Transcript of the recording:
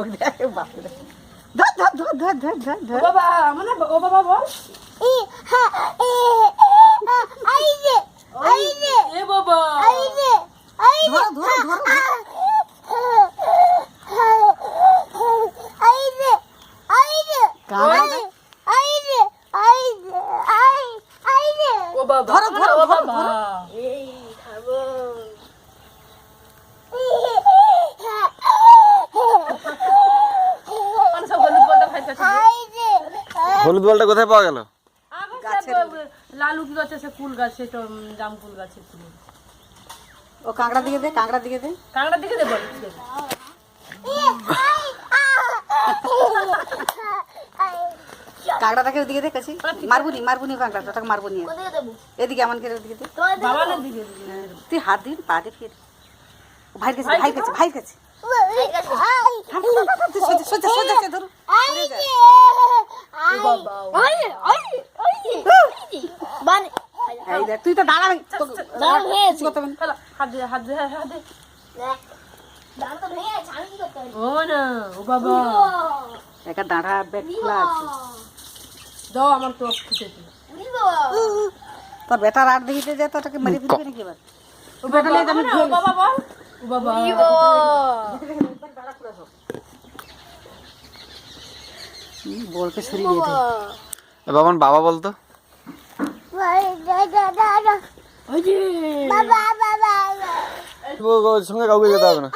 চোখ দেখে বাপরে। ধর ধর ধর ধর ধর ধর ধর। বাবা মানে ও বাবা বল এ বাবা ধরো ধরো ধরো। ও বাবা ধরো, ধরো, ও ধরো, বাবা এই খাবো কোন সব হলুদ বলটা খাইছে হলুদ বলটা কোথায় পাওয়া গেল? লালু কি গাছে সে ফুল গাছে তো জাম ফুল গাছে ফুল ও কাঁকড়া দিকে দে, কাঁকড়া দিকে দে। কাঁকড়া দিকে দে বল কাঁকড়াটাকে ওদিকে দে কাছে। মারবুনি মারবুনি কাঁকড়াটা, ওটাকে মারবুনি। কোথায় দেবো এদিকে এমন করে ওদিকে দে। তোমার বাবা না দিকে তুই হাত দিবি, পা দে ফির। ভাইয়ের কাছে, ভাইয়ের কাছে, ভাইয়ের কাছে। তুই সোজা সোজা সোজা সোজা ধরো। সরে যা। এই দেখ, তুই তো দাঁড়াবি। দাঁড়ান হয়েছে। হাত দে হাত দে হাত দে দাঁড়ান তো ভেঙে গেছে, আমি কি করতে পারি? ও না ও বাবা একটা দাঁড়া ব্যাগ খোলা আছে। দাও আমার তো ফুটেছে উড়ি বাবা। তোর বেটার আর দেখিতে যায় তো ওটাকে মেরে ফেলবে নাকি এবার? ও বাবা ও বাবা বল ও বাবা উড়ি বাবা। বলকে সরিয়ে দিয়ে দে। বাবান বাবা বলতো। বাবা বাবা ওর সঙ্গে কাউকে যেতে হবে না।